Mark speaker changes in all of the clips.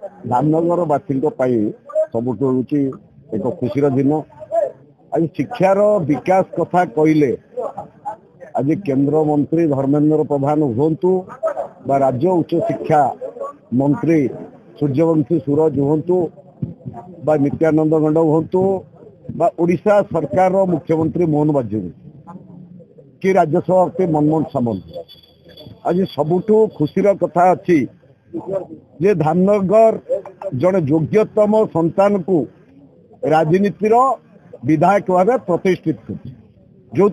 Speaker 1: धामनगर वासी सबुठ एक खुशी दिन। आज शिक्षार विकास कथा कहले आज केंद्र मंत्री धर्मेंद्र प्रधान हूँ बा राज्य उच्च शिक्षा मंत्री सूर्यवंशी सूरज हूँ बा नित्यानंद गंडव हूँ बा ओडिशा सरकार मुख्यमंत्री मोहन बाजपेयी कि राज्य सभापति मनमोहन सामंत आज सबुठू खुशीर कथा अच्छी जे धामनगर जड़े योग्यतम संतान को राजनीतिर विधायक भाव प्रतिष्ठित कर जो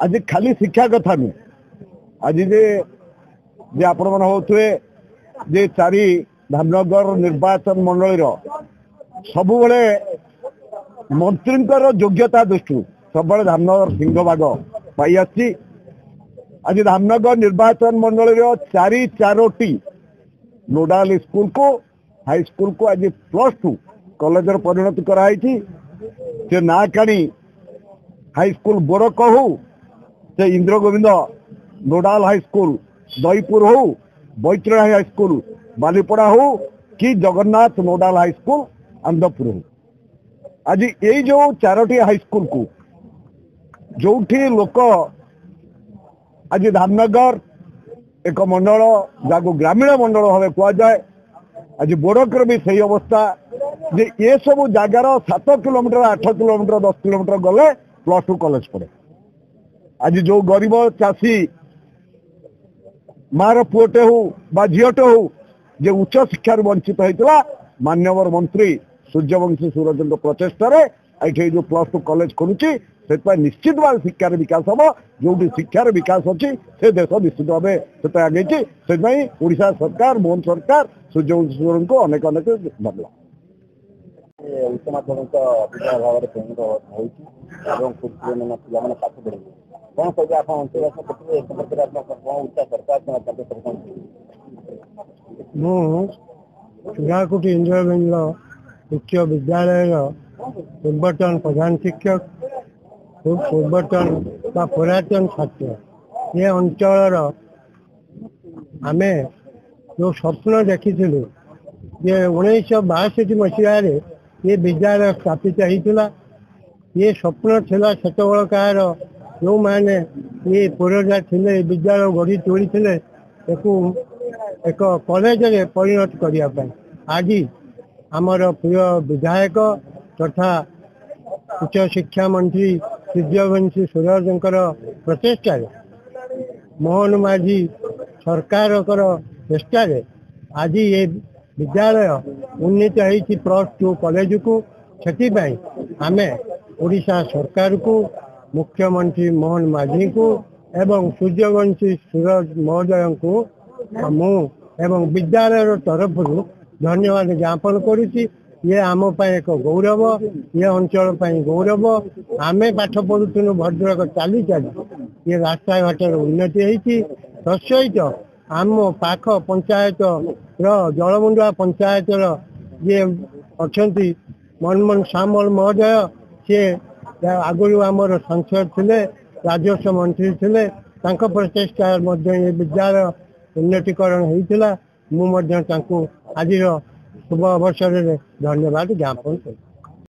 Speaker 1: आज खाली शिक्षा कथा नुह आज जे आपण मैंने होते जे चारि धामनगर निर्वाचन मंडल सबु मंत्री योग्यता दृष्टि सब धामनगर सिंहभाग पाई आसी। आज धामनगर निर्वाचन मंडल चारोटी नोडाल स्कूल को हाई स्कूल को आज +2 कॉलेज परिणत कराई से ना काणी हाई स्कूल बोरक हो से इंद्र गोविंद नोडाल हाई स्कूल दहीपुर हो बैतरणी हाई स्कूल बालीपड़ा हो कि जगन्नाथ नोडाल हाई स्कूल आंध्रपुर हो आज ये जो चारोटी हाई स्कूल को जो लोक आज धामनगर एक मंडल जहाँ ग्रामीण मंडल भाव कहुए आज बोरकर भी सही अवस्था जे ये सब जगार 7 किलोमीटर 8 किलोमीटर 10 किलोमीटर गले +2 कॉलेज पड़े। आज जो गरीब चाषी मार पुओटे हो बा झीटे हो जे उच्च शिक्षा वंचित होता मान्यवर मंत्री सूर्यवंशी सूरज प्रचेषार ये जो +2 कॉलेज खोलुची से निश्चित भाव शिक्षार विकास हम जो शिक्षार विकास अच्छी से देश निश्चित भाव से आगे से ओडिशा सरकार मोहन सरकार सूर्यवंशी सूरज को अनेक अनेक धन्यवाद। उच्च माध्यमिक विद्यालय भाव में परिणत होने पाठ पढ़े कौन कहे आप अंचल
Speaker 2: चूड़ाकुटी इंदिरागंज उच्च विद्यालय पूर्वतन प्रधान शिक्षक पूर्वतन पुरातन छात्र ये अंचल आम जो स्वप्न देखी ये 1962 मसीह ये विद्यालय स्थापित होता ये स्वप्न थिला सेतबेल कार जो मैंने ये पूर्वजा थे विद्यालय गढ़ी तोड़ी एक कॉलेज परिणत करने आज आमर प्रिय विधायक तथा उच्च शिक्षा मंत्री सूर्यवंशी सूरजंकर प्रचेषा मोहन माझी सरकार चेष्टार आज ये विद्यालय उन्नीत होती +2 कॉलेज को से आम ओडिशा सरकार को मुख्यमंत्री मोहन माझी को एवं सूर्यवंशी सूरज महोदय को मु एवं विद्यालय तरफ धन्यवाद ज्ञापन करुच्ची। ये आम एक गौरव ये अंचल गौरव आम पाठ पढ़ुनु भद्रक चली चली ये रास्ता घाटर उन्नति होती तत्सहित आम पाख पंचायत जलमुंडा पंचायत ये अच्छा मनमोहन सामल महोदय सी आगुरी आमर सांसद थे राजस्व मंत्री थे प्रचेषा ये विद्यालय उन्नतीकरण होता आज शुभ अवसर धन्यवाद ज्ञापन कर।